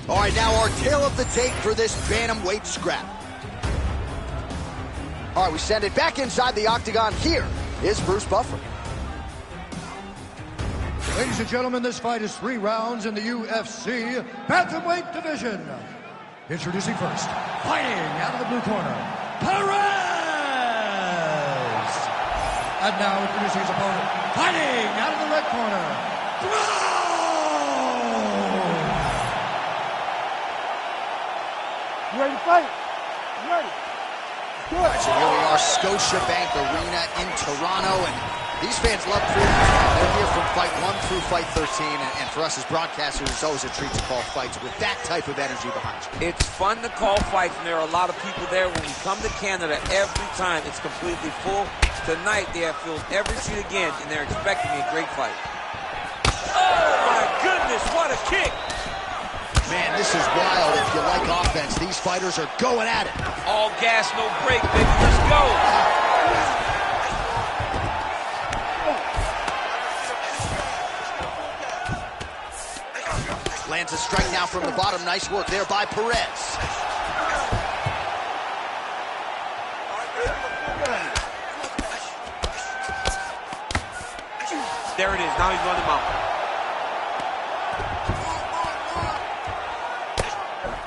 All right, now our tail of the tape for this bantamweight scrap. All right, we send it back inside the octagon. Here is Bruce Buffer. Ladies and gentlemen, this fight is 3 rounds in the UFC bantamweight division. Introducing first, fighting out of the blue corner, Perez! And now introducing his opponent, fighting out of the red corner, Brown! You ready to fight? You ready? All right, so here we are, Scotiabank Arena in Toronto, and these fans love proving they're here from fight 1 through fight 13, and for us as broadcasters, it's always a treat to call fights with that type of energy behind you. It's fun to call fights, and there are a lot of people there. When we come to Canada, every time it's completely full. Tonight, they have filled every seat again, and they're expecting a great fight. Oh, my goodness, what a kick! Man, this is wild. If you like offense, these fighters are going at it. All gas, no brake, baby. Let's go. Lands a strike now from the bottom. Nice work there by Perez. There it is. Now he's on the mountain.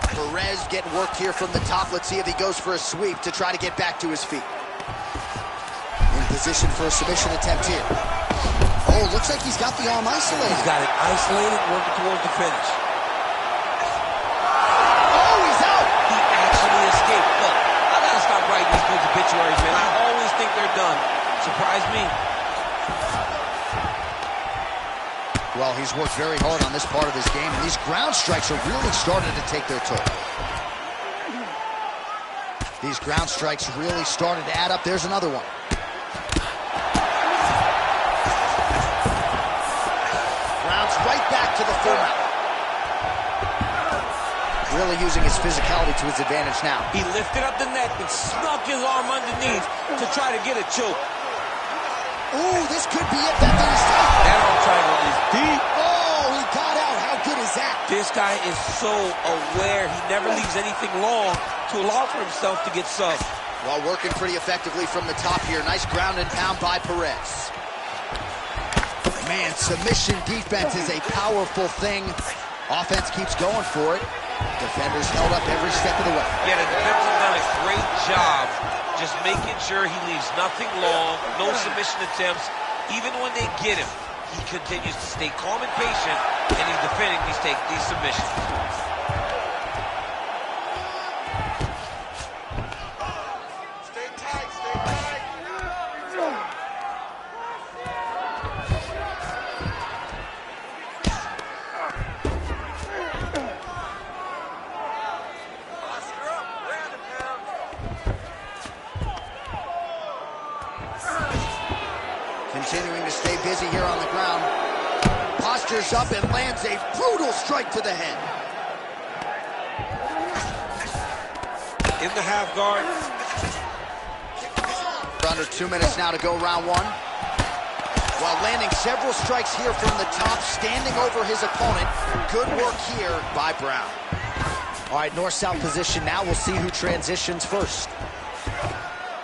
Perez getting work here from the top. Let's see if he goes for a sweep to try to get back to his feet. In position for a submission attempt here. Oh, looks like he's got the arm isolated. He's got it isolated, working towards the finish. Oh, he's out! He actually escaped. Look, I gotta stop writing these good obituaries, man. I always think they're done. Surprise me. Well, he's worked very hard on this part of his game, and these ground strikes are really starting to take their toll. These ground strikes really started to add up. There's another one. Rounds right back to the full mount. Really using his physicality to his advantage now. He lifted up the neck and snuck his arm underneath to try to get a choke. Ooh, this could be it. That thing is tough. That arm triangle is deep. Oh, he got out. How good is that? This guy is so aware. He never leaves anything long to allow for himself to get subbed. Well, working pretty effectively from the top here. Nice ground and pound by Perez. Man, submission defense is a powerful thing. Offense keeps going for it. Defenders held up every step of the way. Yeah, the defenders have done a great job just making sure he leaves nothing long, no submission attempts. Even when they get him, he continues to stay calm and patient, and he's defending these submissions. Continuing to stay busy here on the ground. Postures up and lands a brutal strike to the head. In the half guard. Under 2 minutes now to go round 1. While landing several strikes here from the top, standing over his opponent. Good work here by Brown. All right, north-south position now. We'll see who transitions first.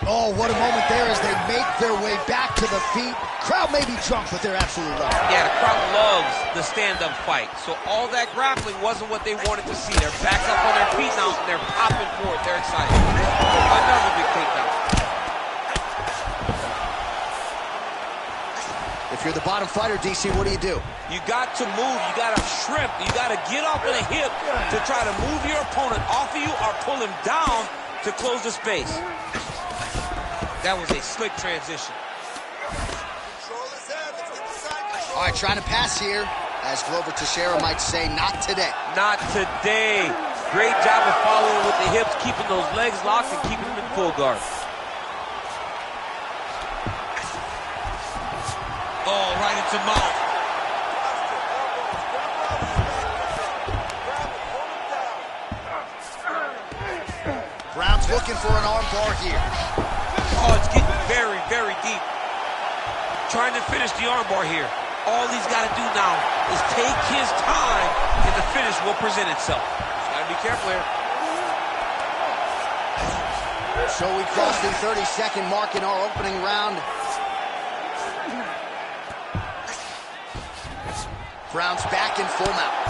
Oh, what a moment there as they make their way back to the feet. Crowd may be drunk, but they're absolutely loving it. Yeah, the crowd loves the stand-up fight. So all that grappling wasn't what they wanted to see. They're back up on their feet now, and they're popping for it. They're excited. Another big takedown. If you're the bottom fighter, DC, what do? You got to move. You got to shrimp. You got to get off with a hip to try to move your opponent off of you or pull him down to close the space. That was a slick transition. All right, trying to pass here, as Glover Teixeira might say, not today. Not today. Great job of following with the hips, keeping those legs locked and keeping them in full guard. Oh, right into mouth. looking for an arm bar here. Oh, it's getting very, very deep. Trying to finish the arm bar here. All he's got to do now is take his time, and the finish will present itself. Just got to be careful here. So we crossed the 30-second mark in our opening round. Brown's back in full mount.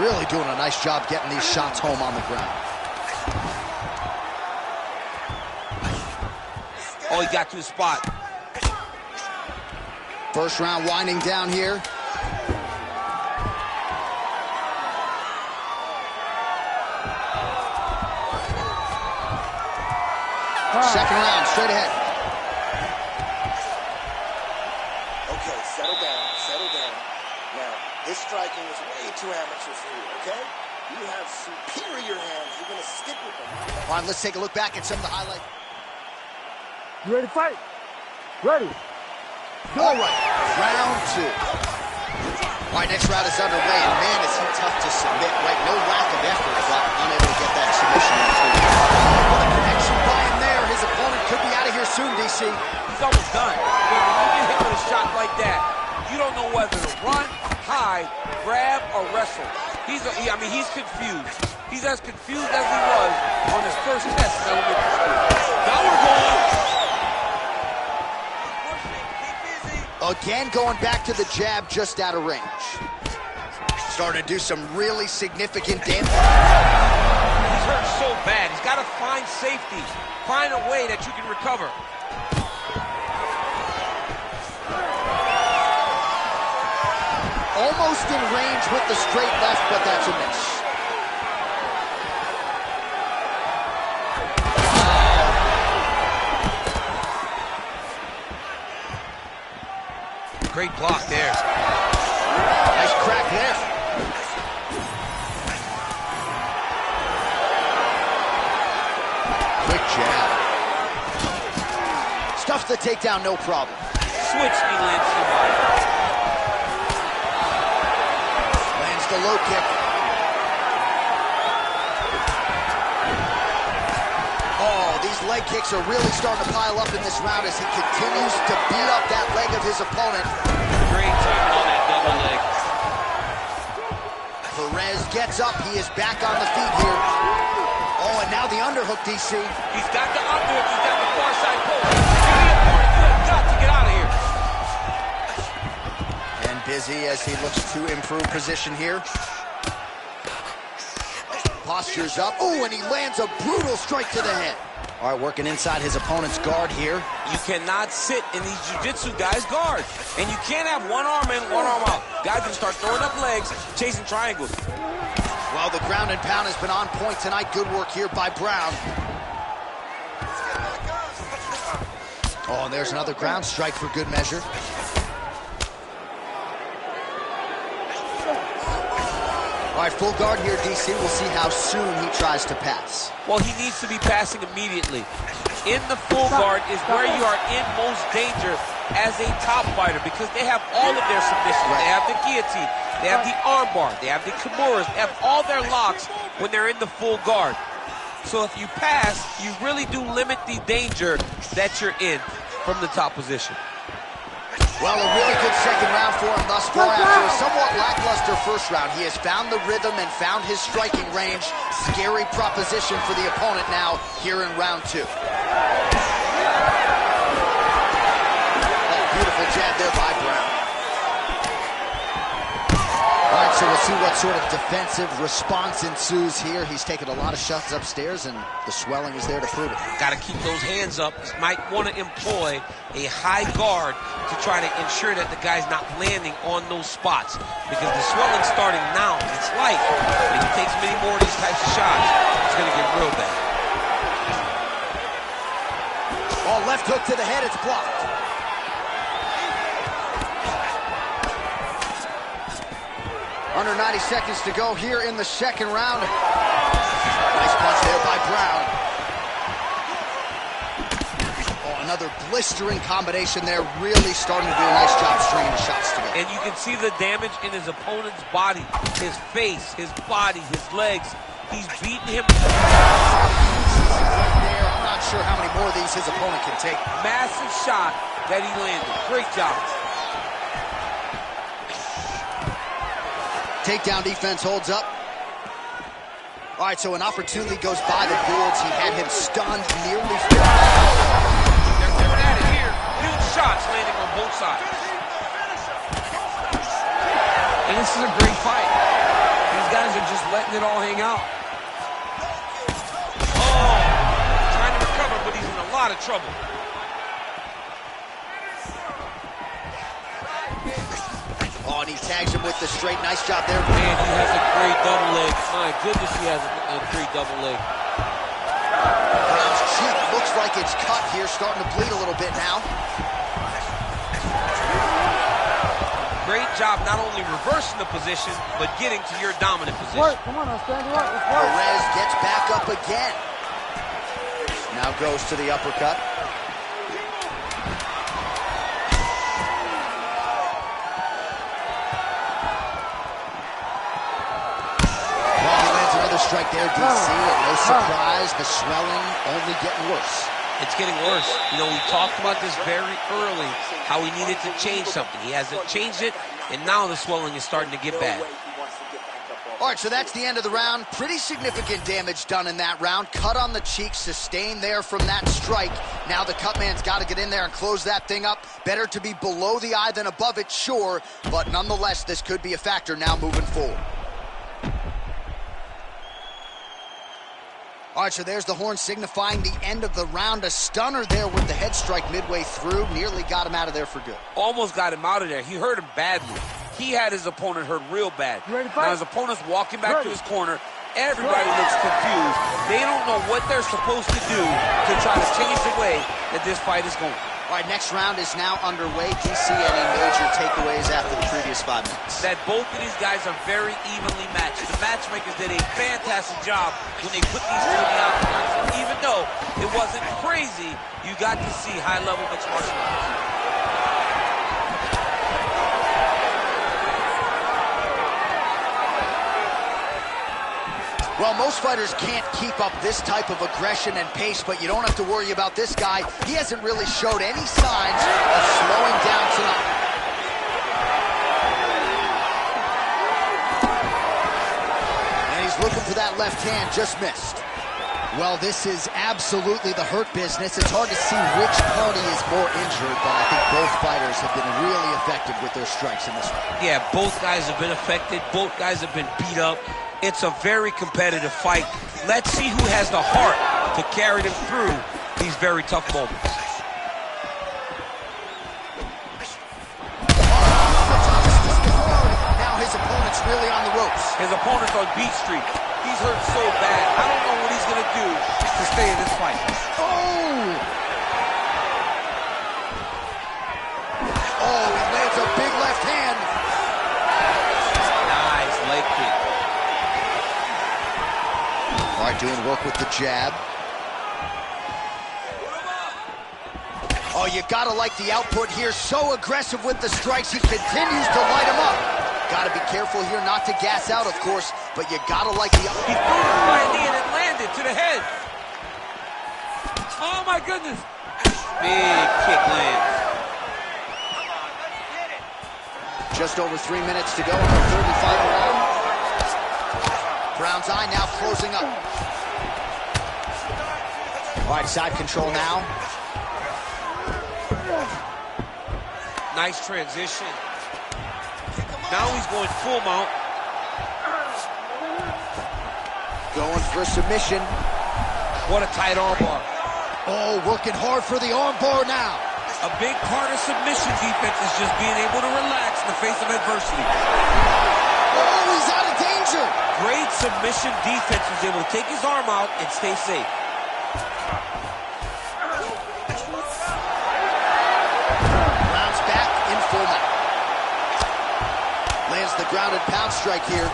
Really doing a nice job getting these shots home on the ground. Oh, he got to his spot. First round winding down here. Second round, straight ahead. Okay, settle down, settle down. Now, this striking is way too amateur for you, okay? You have superior hands. You're going to stick with them. All right, let's take a look back at some of the highlights. You ready to fight? Ready. All right, round two. All right, next round is underway, and man, is he tough to submit, right? No lack of effort, but unable to get that submission into. Well, the connection by him there. His opponent could be out of here soon, DC. He's almost done. When you get hit with a shot like that, you don't know whether to run, hide, grab, or wrestle. He's confused. He's as confused as he was on his first test in elementary school. Now we're going. Again, going back to the jab just out of range. Starting to do some really significant damage. He's hurt so bad. He's got to find safety. Find a way that you can recover. Almost in range with the straight left, but that's a miss. Great block there. Nice crack there. Quick jab. Stuffs the takedown, no problem. Switch knee lands to the body. Lands the low kick. Oh, these leg kicks are really starting to pile up in this round as he continues to beat up that leg of his opponent. Great time on that double leg. Perez gets up. He is back on the feet here. Oh, and now the underhook, DC. He's got the underhook. He's got the far side post. You have got to get out of here. And busy as he looks to improve position here. Postures up. Oh, and he lands a brutal strike to the head. All right, working inside his opponent's guard here. You cannot sit in these jiu-jitsu guys' guards. And you can't have one arm in, one arm out. Guys can start throwing up legs, chasing triangles. Well, the ground and pound has been on point tonight. Good work here by Brown. Oh, and there's another ground strike for good measure. All right, full guard here, DC. We'll see how soon he tries to pass. Well, he needs to be passing immediately. In the full guard is where you are in most danger as a top fighter because they have all of their submissions. They have the guillotine, they have the armbar, they have the kimuras, they have all their locks when they're in the full guard. So if you pass, you really do limit the danger that you're in from the top position. Well, a really good second round for him thus far. After a somewhat lackluster first round, he has found the rhythm and found his striking range. Scary proposition for the opponent now here in round two. Oh, beautiful jab there by Brown. All right, so we'll see what sort of defensive response ensues here. He's taken a lot of shots upstairs, and the swelling is there to prove it. Got to keep those hands up. Might want to employ a high guard to try to ensure that the guy's not landing on those spots because the swelling's starting now. It's like when he takes many more of these types of shots, it's going to get real bad. Oh, left hook to the head, it's blocked. Under 90 seconds to go here in the second round. Nice punch there by Brown. Oh, another blistering combination there. Really starting to do a nice job stringing the shots together. And you can see the damage in his opponent's body, his face, his body, his legs. He's beating him. right there. I'm not sure how many more of these his opponent can take. Massive shot that he landed. Great job. Takedown defense holds up. All right, so an opportunity goes by the boards. He had him stunned, nearly finished. They're going at it here. Huge shots landing on both sides. And this is a great fight. These guys are just letting it all hang out. Oh, trying to recover, but he's in a lot of trouble. Oh, and he tags him with the straight. Nice job there. Man, he has a great double leg. My goodness, he has a great double leg. Brown's cheek looks like it's cut here, starting to bleed a little bit now. Great job not only reversing the position, but getting to your dominant position. Work. Come on, now stand up. Let's work. Perez gets back up again. Now goes to the uppercut. Strike there, DC, and no surprise, the swelling only getting worse. It's getting worse. You know, we talked about this very early, how he needed to change something. He hasn't changed it, and now the swelling is starting to get bad. All right, so that's the end of the round. Pretty significant damage done in that round. Cut on the cheek, sustained there from that strike. Now the cut man's got to get in there and close that thing up. Better to be below the eye than above it, sure, but nonetheless, this could be a factor now moving forward. All right, so there's the horn signifying the end of the round. A stunner there with the head strike midway through. Nearly got him out of there for good. Almost got him out of there. He hurt him badly. He had his opponent hurt real bad. Now his opponent's walking back to his corner. Everybody looks confused. They don't know what they're supposed to do to try to change the way that this fight is going. All right, next round is now underway. DC, any major takeaways after the previous 5 minutes? That both of these guys are very evenly matched. The matchmakers did a fantastic job when they put these two in the octagon. Even though it wasn't crazy, you got to see high-level mixed martial arts. Well, most fighters can't keep up this type of aggression and pace, but you don't have to worry about this guy. He hasn't really showed any signs of slowing down tonight. And he's looking for that left hand, just missed. Well, this is absolutely the hurt business. It's hard to see which party is more injured, but I think both fighters have been really effective with their strikes in this one. Yeah, both guys have been affected. Both guys have been beat up. It's a very competitive fight. Let's see who has the heart to carry them through these very tough moments. Now his opponent's really on the ropes. His opponent's on beat street. He's hurt so bad. I don't know what he's going to do to stay in this fight. Oh, he lands a big left hand. Nice leg kick. All right, doing work with the jab. Oh, you gotta like the output here. So aggressive with the strikes. He continues to light him up. Gotta be careful here not to gas out, of course, but you gotta like the... He threw it quietly and it landed to the head. Oh, my goodness. Big kick lands. Just over 3 minutes to go in the third and final round. Brown's eye now closing up. All right, side control now. Nice transition. Now he's going full mount. Going for a submission. What a tight armbar. Oh, working hard for the armbar now. A big part of submission defense is just being able to relax in the face of adversity. Oh, he's out of danger. Great submission defense. Was able to take his arm out and stay safe. Brown's back in full mount. Lands the grounded pound strike here.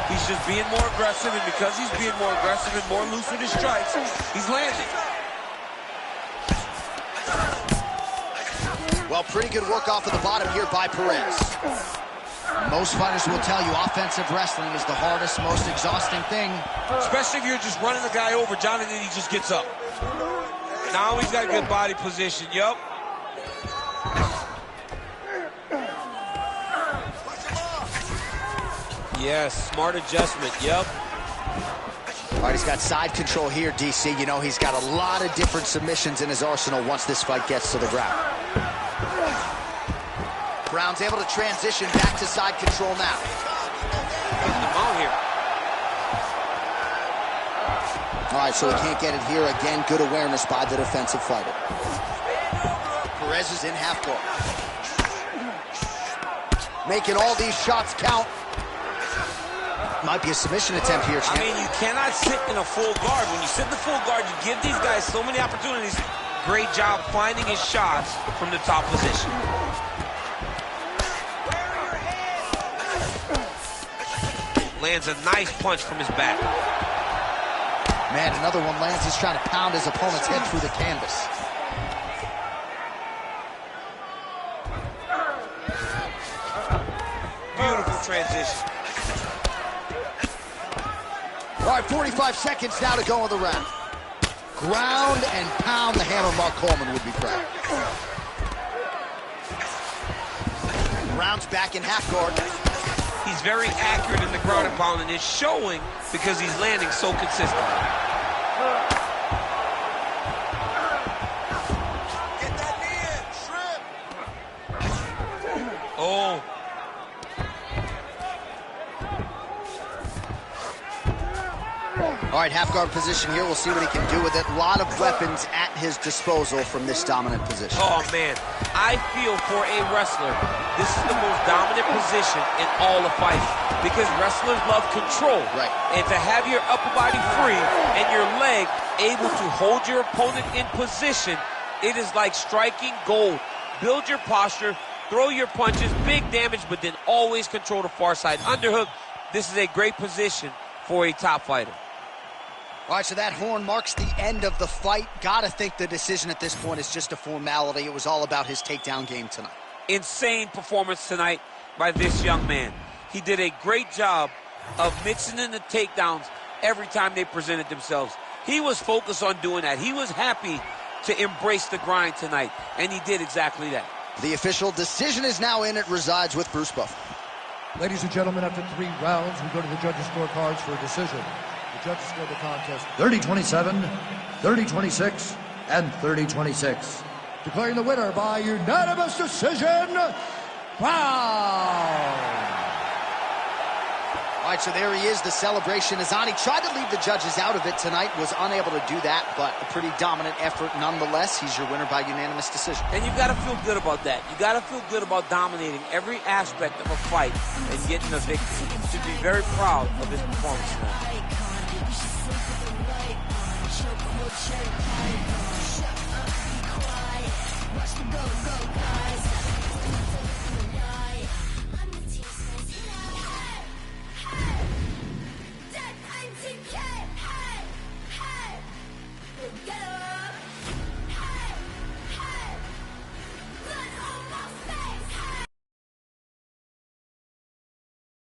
He's just being more aggressive, and because he's being more aggressive and more loose with his strikes, he's landing. Well, pretty good work off of the bottom here by Perez. Most fighters will tell you offensive wrestling is the hardest, most exhausting thing. Especially if you're just running the guy over, John, and then he just gets up. Now he's got a good body position. Yup. Yes, smart adjustment. Yup. All right, he's got side control here, DC. You know, he's got a lot of different submissions in his arsenal once this fight gets to the ground. Brown's able to transition back to side control now. Here. All right, so he can't get it here. Again, good awareness by the defensive fighter. Perez is in half guard. Making all these shots count. Might be a submission attempt here, champ. I mean, you cannot sit in a full guard. When you sit in the full guard, you give these guys so many opportunities. Great job finding his shots from the top position. Lands a nice punch from his back. Man, another one lands. He's trying to pound his opponent's head through the canvas. Beautiful transition. All right, 45 seconds now to go in the round. Ground and pound, the hammer Mark Coleman would be proud. Brown's back in half guard. He's very accurate in the ground and pound, and it's showing because he's landing so consistently. Get that knee in, shrimp. Oh. All right, half guard position here. We'll see what he can do with it. A lot of weapons at his disposal from this dominant position. Oh, man. I feel for a wrestler, this is the most dominant position in all of fighting because wrestlers love control. Right. And to have your upper body free and your leg able to hold your opponent in position, it is like striking gold. Build your posture, throw your punches, big damage, but then always control the far side. Underhook, this is a great position for a top fighter. All right, so that horn marks the end of the fight. Gotta think the decision at this point is just a formality. It was all about his takedown game tonight. Insane performance tonight by this young man. He did a great job of mixing in the takedowns every time they presented themselves. He was focused on doing that. He was happy to embrace the grind tonight, and he did exactly that. The official decision is now in. It resides with Bruce Buffer. Ladies and gentlemen, after 3 rounds, we go to the judges' scorecards for a decision. The judges scored the contest 30-27, 30-26, and 30-26. Declaring the winner by unanimous decision, Brown. All right, so there he is. The celebration is on. He tried to leave the judges out of it tonight, was unable to do that, but a pretty dominant effort nonetheless. He's your winner by unanimous decision. And you've got to feel good about that. You got to feel good about dominating every aspect of a fight and getting a victory. You should be very proud of his performance tonight. Shut up, be quiet. Watch the go, go, go.